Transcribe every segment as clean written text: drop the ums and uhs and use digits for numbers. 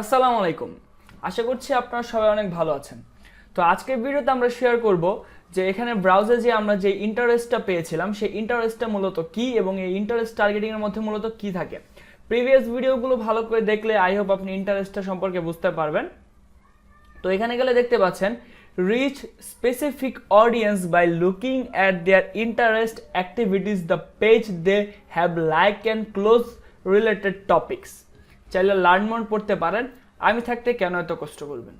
আসসালামু আলাইকুম। আশা করছি আপনারা সবাই অনেক ভালো আছেন। তো আজকের ভিডিওতে আমরা শেয়ার করব যে এখানে ব্রাউজারে যে আমরা যে ইন্টারেস্টটা পেয়েছিলাম সেই ইন্টারেস্টটা মূলত কি এবং এই ইন্টারেস্ট টার্গেটিং এর মধ্যে মূলত কি থাকে। প্রিভিয়াস ভিডিওগুলো ভালো করে দেখলে আই হোপ আপনি ইন্টারেস্টটা সম্পর্কে বুঝতে পারবেন। তো এখানে গেলে দেখতে পাচ্ছেন reach specific audience by looking at their interest activities the page they have like and close related topics. চাইলে লার্ন মোড পড়তে পারেন, আমি থাকতে কেন এত কষ্ট করবেন,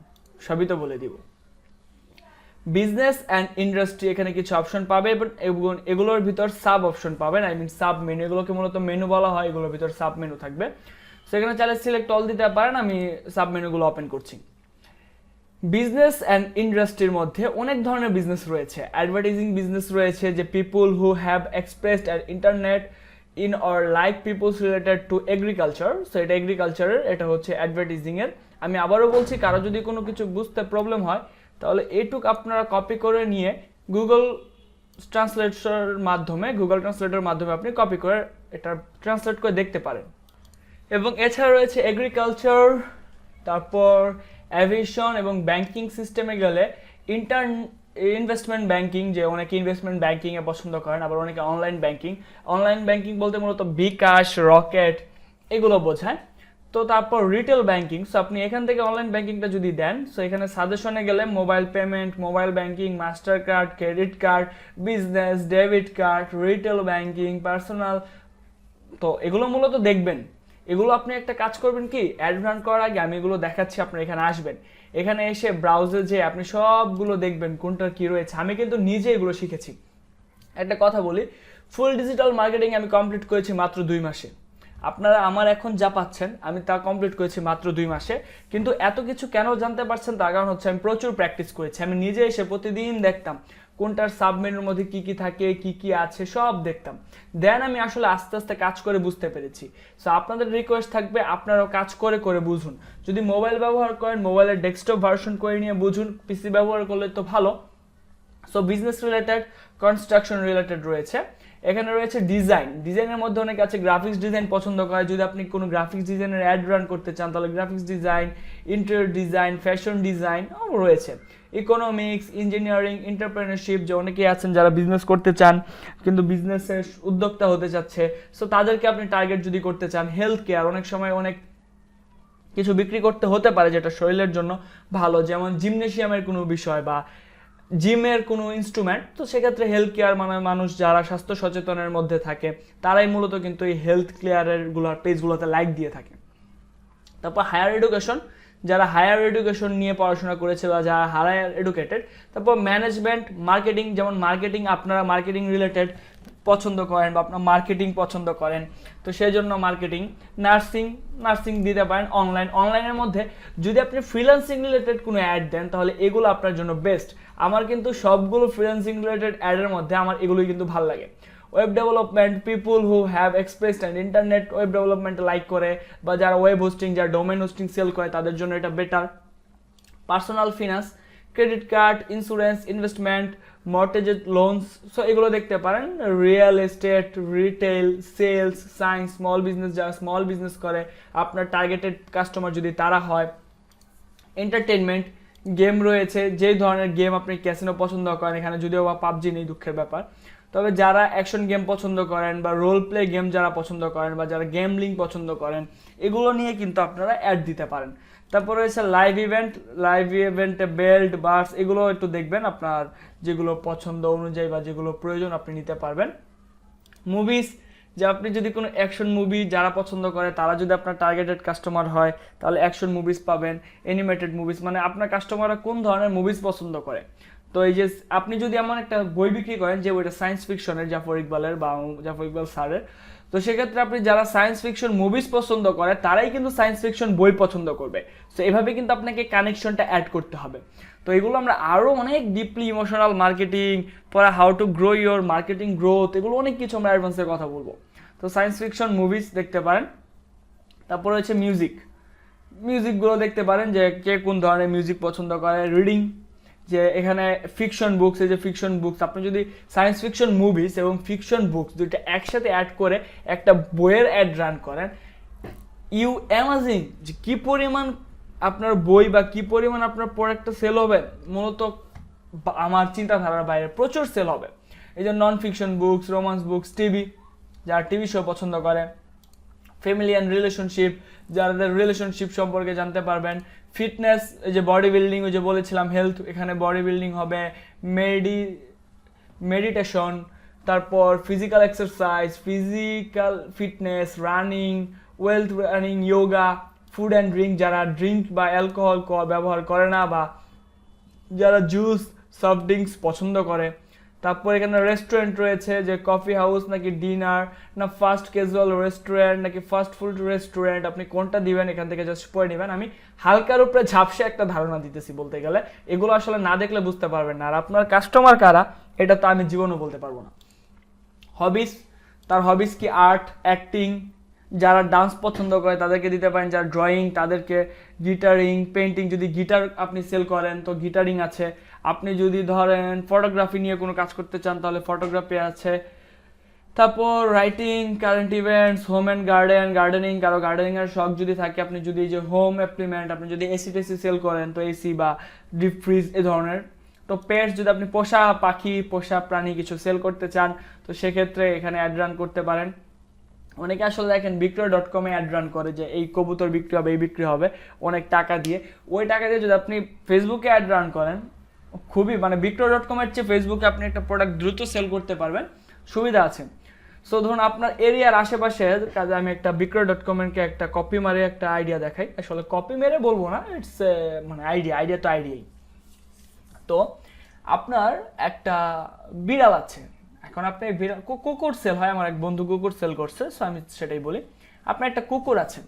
সবই তো বলে দিব। বিজনেস অ্যান্ড ইন্ডাস্ট্রি এখানে কিছু অপশন পাবে এবং এগুলোর ভিতর সাব অপশন পাবেন, আই মিন সাব মেনু, এগুলোকে মূলত মেনু বলা হয়, এগুলোর ভিতর সাব মেনু থাকবে। সেখানে চাইলে সিলেক্ট অল দিতে পারেন, আমি সাব মেনুগুলো ওপেন করছি। বিজনেস অ্যান্ড ইন্ডাস্ট্রির মধ্যে অনেক ধরনের বিজনেস রয়েছে। অ্যাডভার্টাইজিং বিজনেস রয়েছে, যে people who have expressed at internet in or like peoples related to agriculture. So এটা এগ্রিকালচারের, এটা হচ্ছে অ্যাডভার্টাইজিংয়ের। আমি আবারও বলছি, কারো যদি কোনো কিছু বুঝতে প্রবলেম হয় তাহলে এইটুক আপনারা কপি করে নিয়ে গুগল ট্রান্সলেটরের মাধ্যমে আপনি কপি করে এটা ট্রান্সলেট করে দেখতে পারেন। এবং এছাড়া রয়েছে এগ্রিকালচার, তারপর অ্যাভিয়েশন এবং ব্যাংকিং সিস্টেমে গেলে ইনভেস্টমেন্ট ব্যাংকিং, যে অনেকে ইনভেস্টমেন্ট ব্যাংকিংয়ে পছন্দ করেন, আবার অনেকে অনলাইন ব্যাংকিং বলতে মূলত বিকাশ, রকেট এগুলো বোঝায়। তো তারপর রিটেল ব্যাংকিং, সো আপনি এখান থেকে অনলাইন ব্যাংকিংটা যদি দেন, সো এখানে সাজেশনে গেলে mobile payment, mobile banking, master card, credit card, business, debit card, retail banking, personal, তো এগুলো মূলত দেখবেন। এগুলো আপনি একটা কাজ করবেন কি, অ্যাড রান করার আগে আমি এগুলো দেখাচ্ছি, আপনারা এখানে আসবেন, এখানে এসে ব্রাউজারে যে আপনি সবগুলো দেখবেন কোনটার কি রয়েছে। আমি কিন্তু নিজে এগুলো শিখেছি। একটা কথা বলি, ফুল ডিজিটাল মার্কেটিং আমি কমপ্লিট করেছি মাত্র 2 মাসে। আপনারা আমার এখন যা পাচ্ছেন আমি তা কমপ্লিট করেছি মাত্র 2 মাসে। কিন্তু এত কিছু কেন জানতে পারছেন, তার কারণ হচ্ছে আমি প্রচুর প্র্যাকটিস করেছি। আমি নিজে এসে প্রতিদিন দেখতাম কোনটার সাবমেনুর মধ্যে কি কি থাকে, কি কি আছে সব দেখতাম। দেন আমি আসলে আস্তে আস্তে কাজ করে বুঝতে পেরেছি। সো আপনাদের রিকোয়েস্ট থাকবে, আপনারাও কাজ করে করে বুঝুন। যদি মোবাইল ব্যবহার করেন, মোবাইলের ডেস্কটপ ভার্সন করে নিয়ে বুঝুন, পিসি ব্যবহার করলে তো ভালো। So business related, construction related রয়েছে। এখানে রয়েছে ডিজাইনের মধ্যে অনেক আছে, গ্রাফিক্স ডিজাইন পছন্দ করে, যদি আপনি কোনো গ্রাফিক্স ডিজাইনের অ্যাড রান করতে চান তাহলে graphics design, interior design, fashion design রয়েছে। ইকোনমিক্স, ইঞ্জিনিয়ারিং, এন্টারপ্রেনারশিপ, যে অনেকেই আছেন যারা বিজনেস করতে চান কিন্তু বিজনেসের উদ্যোক্তা হতে চাচ্ছে, সো তাদেরকে আপনি টার্গেট যদি করতে চান। হেলথ কেয়ার, অনেক সময় অনেক কিছু বিক্রি করতে হতে পারে যেটা শরীরের জন্য ভালো, যেমন জিমনেশিয়ামের কোনো বিষয় বা জিমের কোনো ইনস্ট্রুমেন্ট, তো সেক্ষেত্রে হেলথ কেয়ার মানে মানুষ যারা স্বাস্থ্য সচেতনের মধ্যে থাকে তারাই মূলত কিন্তু এই হেলথ কেয়ারের পেজগুলোতে লাইক দিয়ে থাকে। তারপর হায়ার এডুকেশন, যারা হায়ার এডুকেশন নিয়ে পড়াশোনা করেছে বা যারা হায়ার এডুকেটেড। তারপর ম্যানেজমেন্ট, মার্কেটিং, যেমন মার্কেটিং, আপনারা মার্কেটিং রিলেটেড পছন্দ করেন বা আপনার মার্কেটিং পছন্দ করেন, তো সেই জন্য মার্কেটিং। নার্সিং দিতে পারেন। অনলাইনের মধ্যে যদি আপনি ফ্রিল্যান্সিং রিলেটেড কোনো অ্যাড দেন তাহলে এগুলো আপনার জন্য বেস্ট। আমার কিন্তু সবগুলো ফ্রিল্যান্সিং রিলেটেড অ্যাডের মধ্যে আমার এগুলোই কিন্তু ভালো লাগে। Web development, people who have expressed and internet web development like করে, বা যারা ওয়েব হোস্টিং, যারা ডোমেন হোস্টিং সেল করে তাদের জন্য এটা better. Personal finance, credit card, insurance, investment, mortgage loans, so এগুলো দেখতে পারেন। Real estate, retail, sales, science, small business, যারা স্মল বিজনেস করে আপনার টার্গেটেড কাস্টমার যদি তারা হয়। এন্টারটেনমেন্ট, গেম রয়েছে, যে ধরনের গেম আপনি ক্যাসিনো পছন্দ করেন, এখানে যদিও বা পাবজি নেই, দুঃখের ব্যাপার। তবে যারা অ্যাকশন গেম পছন্দ করেন বা রোল প্লে গেম যারা পছন্দ করেন বা যারা গেমলিং পছন্দ করেন, এগুলো নিয়ে কিন্তু আপনারা অ্যাড দিতে পারেন। তারপর রয়েছে লাইভ ইভেন্টে বেল্ট, বার্স, এগুলো একটু দেখবেন আপনার যেগুলো পছন্দ অনুযায়ী বা যেগুলো প্রয়োজন আপনি নিতে পারবেন। মুভিজ, যে আপনি যদি কোনো অ্যাকশন মুভি যারা পছন্দ করে তারা যদি আপনার টার্গেটেড কাস্টমার হয় তাহলে অ্যাকশন মুভিজ পাবেন। অ্যানিমেটেড মুভিজ, মানে আপনার কাস্টমাররা কোন ধরনের মুভিজ পছন্দ করে। তো এই যে আপনি যদি এমন একটা বই বিক্রি করেন যে বইটা সায়েন্স ফিকশনের, জাফর ইকবালের বা জাফর ইকবাল স্যারের, তো সেক্ষেত্রে আপনি যারা সায়েন্স ফিকশন মুভিজ পছন্দ করে তারাই কিন্তু সায়েন্স ফিকশন বই পছন্দ করবে। তো এভাবে কিন্তু আপনাকে কানেকশনটা অ্যাড করতে হবে। তো এগুলো আমরা আরও অনেক ডিপলি ইমোশনাল মার্কেটিং, পরে how to grow your marketing growth, এগুলো অনেক কিছু আমরা অ্যাডভান্সের কথা বলবো। তো সায়েন্স ফিকশন মুভিজ দেখতে পারেন। তারপর হচ্ছে মিউজিকগুলো দেখতে পারেন যে কে কোন ধরনের মিউজিক পছন্দ করে। রিডিং, যে এখানে ফিকশন বুকস, এই যে ফিকশন বুকস, আপনি যদি সায়েন্স ফিকশন মুভিজ এবং ফিকশন বুকস দুইটা একসাথে অ্যাড করে একটা বইয়ের অ্যাড রান করেন, ইউ অ্যামাজিং যে কী পরিমাণ আপনার বই বা কী পরিমাণ আপনার প্রোডাক্টটা সেল হবে, মূলত আমার চিন্তাধারার বাইরে প্রচুর সেল হবে। এই যে non fiction books, romance books, TV, যারা টিভি শো পছন্দ করে, ফ্যামিলি অ্যান্ড রিলেশনশিপ, যাদের রিলেশনশিপ সম্পর্কে জানতে পারবেন, ফিটনেস, এই যে বডি বিল্ডিং, ওই যে বলেছিলাম হেলথ, এখানে বডি বিল্ডিং হবে, মেডিটেশন, তারপর physical exercise, physical fitness, running, wealth running, yoga, food and drink, যারা ড্রিঙ্ক বা অ্যালকোহল ব্যবহার করে না, বা যারা জুস সফট ড্রিঙ্কস পছন্দ করে। তারপর এখানে রেস্টুরেন্ট রয়েছে, যে কফি হাউস নাকি ডিনার না ফাস্ট ক্যাজুয়াল রেস্টুরেন্ট নাকি ফাস্ট ফুড রেস্টুরেন্ট, আপনি কোনটা দিবেন এখান থেকে জাস্ট পড়ে নেবেন। আমি হালকার উপরে ঝাপসে একটা ধারণা দিতেছি বলতে গেলে, এগুলো আসলে না দেখলে বুঝতে পারবেন না, আর আপনার কাস্টমার কারা এটা তো আমি জীবনও বলতে পারবো না। হবিস, তার হবিস কি আর্ট, অ্যাক্টিং, যারা ডান্স পছন্দ করে তাদেরকে দিতে পারেন, যারা ড্রয়িং তাদেরকে, গিটারিং, পেন্টিং, যদি গিটার আপনি সেল করেন তো গিটারিং আছে, আপনি যদি ধরেন ফটোগ্রাফি নিয়ে কোনো কাজ করতে চান তাহলে ফটোগ্রাফি আছে, তারপর writing, current events, home and gardening, কারো গার্ডেনিংয়ের শখ যদি থাকে, আপনি যদি এই যে হোম অ্যাপ্লিমেন্ট, আপনি যদি এসি টেসি সেল করেন তো এসি বা ডিপ ফ্রিজ এই ধরনের, তো পেটস, যদি আপনি পোষা পাখি, পোষা প্রাণী কিছু সেল করতে চান তো সেক্ষেত্রে এখানে অ্যাড রান করতে পারেন। অনেকে আসলে দেখেন বিক্রয়.com অ্যাড রান করে যে এই কবুতর বিক্রি হবে, এই বিক্রি হবে, অনেক টাকা দিয়ে। ওই টাকা দিয়ে যদি আপনি ফেসবুকে অ্যাড রান করেন, খুবই মানে বিক্রয়.com এর চেয়ে ফেসবুকে আপনি একটা প্রোডাক্ট দ্রুত সেল করতে পারবেন, সুবিধা আছে। সো ধরুন আপনার এরিয়ার আশেপাশে কাজে আমি একটা বিক্রয়.com এর একটা কপি মারে একটা আইডিয়া দেখাই, আসলে কপি মেরে বলবো না, ইটস মানে আইডিয়া তো আইডিয়াই। তো আপনার একটা বিড়াল আছে, এখন আপনি বিড়াল কুকুর সেল হয়, আমার এক বন্ধু কুকুর সেল করছে, সো আমি সেটাই বলি। আপনার একটা কুকুর আছে,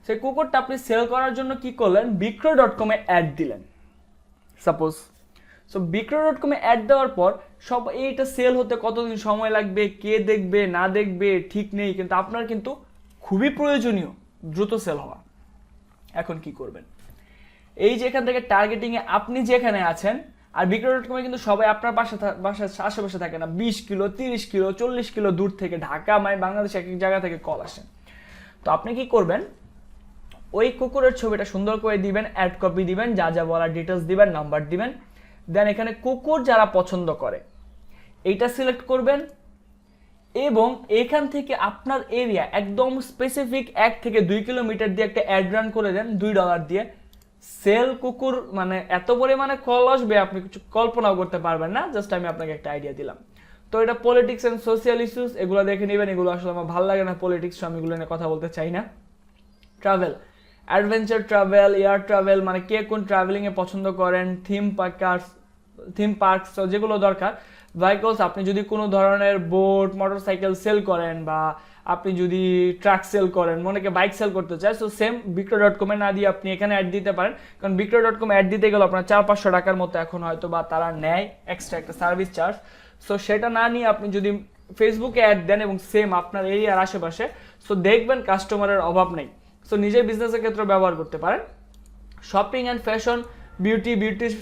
সেই কুকুরটা আপনি সেল করার জন্য কি করলেন, বিক্রয়.com এ অ্যাড দিলেন সাপোজ। সো বিক্রয়.com এ অ্যাড দেওয়ার পর সব এইটা সেল হতে কতদিন সময় লাগবে, কে দেখবে না দেখবে ঠিক নেই, কিন্তু আপনার কিন্তু খুবই প্রয়োজনীয় দ্রুত সেল হওয়া। এখন কি করবেন, এই যে এখান থেকে টার্গেটিংয়ে আপনি যেখানে আছেন, আর বিক্রয়.com এ কিন্তু সবাই আপনার বাসার আশেপাশে থাকে না, 20 কিলো 30 কিলো 40 কিলো দূর থেকে, ঢাকা বাংলাদেশ এক এক জায়গা থেকে কল আসে। তো আপনি কি করবেন, ওই কুকুরের ছবিটা সুন্দর করে দিবেন, অ্যাড কপি দিবেন, যা যা বলার ডিটেলস দিবেন, নাম্বার দিবেন, দেন এখানে কুকুর যারা পছন্দ করে এইটা সিলেক্ট করবেন, এবং এখান থেকে আপনার এরিয়া একদম স্পেসিফিক 1 থেকে 2 কিলোমিটার দিয়ে একটা অ্যাড রান করে দেন $2 দিয়ে। সেল কুকুর মানে এত পরিমাণে কল আসবে আপনি কিছু কল্পনাও করতে পারবেন না, জাস্ট আমি আপনাকে একটা আইডিয়া দিলাম। তো এটা পলিটিক্স অ্যান্ড সোশিয়াল ইস্যুস, এগুলো দেখে নেবেন, এগুলো আসলে আমার ভালো লাগে না পলিটিক্স, আমি এগুলো নিয়ে কথা বলতে চাই না। Travel, adventure travel, air travel, মানে কে কোন ট্রাভেলিংয়ে পছন্দ করেন, থিম পার্কস যেগুলো দরকার, ভেহিকলস, আপনি যদি কোনো ধরনের বোট মোটরসাইকেল সেল করেন, বা আপনি যদি ট্রাক সেল করেন, অনেকে বাইক সেল করতে চায়, সো সেম বিক্রয়.com এ না দিয়ে আপনি এখানে অ্যাড দিতে পারেন, কারণ বিক্রয়.com অ্যাড দিতে গেলে আপনার 400-500 টাকার মতো এখন হয়তো বা তারা নেয় এক্সট্রা একটা সার্ভিস চার্জ। সো সেটা না নিয়ে আপনি যদি ফেসবুকে অ্যাড দেন এবং সেম আপনার এরিয়ার আশেপাশে, সো দেখবেন কাস্টমারের অভাব নেই। সো নিজের বিজনেসের ক্ষেত্রে ব্যবহার করতে পারেন। Shopping and fashion, beauty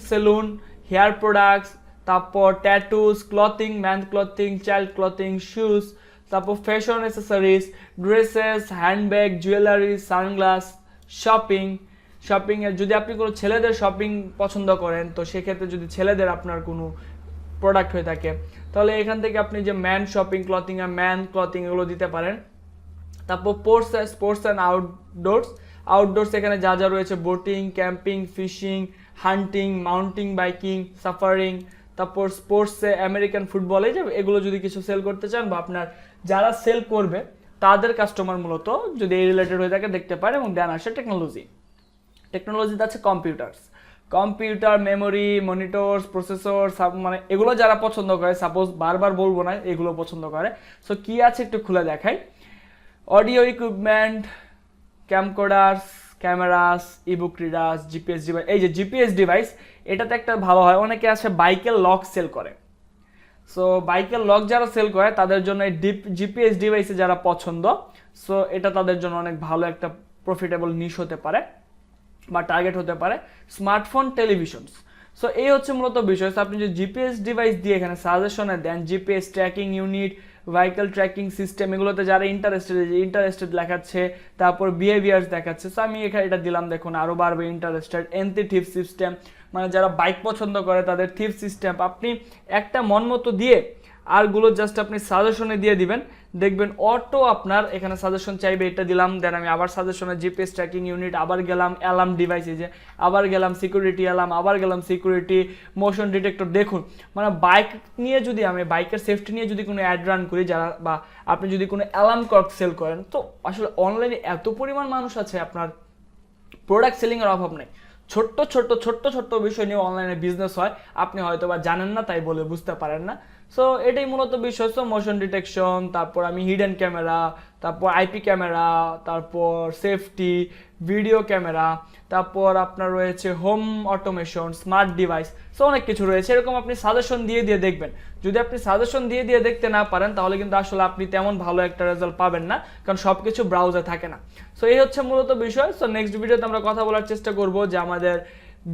salon, hair products, তারপর tattoos, clothing, man clothing, child clothing, shoes, তারপর fashion accessories, dresses, handbag, jewellery, sunglass, শপিংয়ের যদি আপনি কোনো ছেলেদের শপিং পছন্দ করেন তো সেক্ষেত্রে যদি ছেলেদের আপনার কোনো প্রোডাক্ট হয়ে থাকে তাহলে এখান থেকে আপনি যে ম্যান শপিং ক্লথিং আর ম্যান ক্লথিং এগুলো দিতে পারেন। তারপর স্পোর্টস অ্যান্ড আউটডোর্স এখানে যা যা রয়েছে, বোটিং, ক্যাম্পিং, ফিশিং, হান্টিং, মাউন্টিং বাইকিং, সাফারিং, তারপর স্পোর্টসে আমেরিকান ফুটবল, এই যে এগুলো যদি কিছু সেল করতে চান বা আপনার যারা সেল করবে তাদের কাস্টমার মূলত যদি এই রিলেটেড হয়ে থাকে দেখতে পারে। এবং দেন আসে টেকনোলজিতে আছে কম্পিউটার, মেমোরি, মনিটরস, প্রসেসর, মানে এগুলো যারা পছন্দ করে, সাপোজ বারবার বলবো না, এগুলো পছন্দ করে। সো কি আছে একটু খুলে দেখাই, audio equipment, camcorders, cameras, ebook readers, GPS device. এই যে জিপিএস ডিভাইস এটাতে একটা ভালো হয়, অনেকে আছে বাইকের লক সেল করে। সো বাইকের লক যারা সেল করে তাদের জন্য এই জিপিএস ডিভাইসে যারা পছন্দ, সো এটা তাদের জন্য অনেক ভালো একটা প্রফিটেবল নিশ হতে পারে বা টার্গেট হতে পারে। স্মার্টফোন, টেলিভিশনস, সো এই হচ্ছে মূলত বিষয়। আপনি যদি জিপিএস ডিভাইস দিয়ে এখানে সাজেশনে দেন, GPS tracking unit, vehicle tracking system, এগুলোতে যারা ইন্টারেস্টেড দেখাচ্ছে, তারপর বিহেভিয়ার্স দেখাচ্ছে। সো আমি এখানে এটা দিলাম, দেখুন আরও বাড়বে ইন্টারেস্টেড। এন্টি থিফ সিস্টেম, মানে যারা বাইক পছন্দ করে তাদের থিফ সিস্টেম। আপনি একটা মন মতো দিয়ে আরগুলো জাস্ট আপনি সাজেশনে দিয়ে দিবেন, দেখবেন অটো আপনার এখানে সাজেশন চাইবে, এটা দিলাম, দেন আমি আবার সাজেশনে জিপিএস ট্র্যাকিং ইউনিট, আবার গেলাম অ্যালার্ম ডিভাইস, এই যে আবার গেলাম সিকিউরিটি অ্যালার্ম, আবার গেলাম সিকিউরিটি মোশন ডিটেক্টর। দেখুন মানে বাইক নিয়ে যদি আমি বাইকের সেফটি নিয়ে যদি কোনো অ্যাড রান করি, যারা বা আপনি যদি কোনো অ্যালার্ম ক্লক সেল করেন, তো আসলে অনলাইনে এত পরিমাণ মানুষ আছে, আপনার প্রোডাক্ট সেলিংয়ের অভাব নেই। ছোট্ট ছোট্ট বিষয় নিয়ে অনলাইনে বিজনেস হয়, আপনি হয়তো বা জানেন না, তাই বলে বুঝতে পারেন না। সো এটাই মূলত বিষয়। সো মোশন ডিটেকশন, তারপর আমি হিডেন ক্যামেরা, তারপর আইপি ক্যামেরা, তারপর সেফটি, ভিডিও ক্যামেরা, তারপর আপনার রয়েছে home automation, smart device, so অনেক কিছু রয়েছে। এরকম আপনি সাজেশন দিয়ে দেখবেন। যদি আপনি সাজেশন দিয়ে দেখতে না পারেন, তাহলে কিন্তু আসলে আপনি তেমন ভালো একটা রেজাল্ট পাবেন না, কারণ সব কিছু ব্রাউজে থাকে না। সো এই হচ্ছে মূলত বিষয়। সো নেক্সট ভিডিওতে আমরা কথা বলার চেষ্টা করব যে আমাদের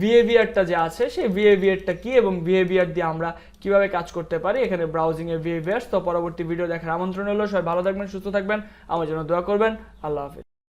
বিহেভিয়ারটা যে আছে সেই বিহেভিয়ারটা কি, এবং বিহেভিয়ার দিয়ে আমরা কিভাবে কাজ করতে পারি এখানে ব্রাউজিং এর বিহেভিয়ার। তো পরবর্তী ভিডিও দেখার আমন্ত্রণ হলো। সবাই ভালো থাকবেন, সুস্থ থাকবেন, আমার জন্য দোয়া করবেন। আল্লাহ হাফেজ।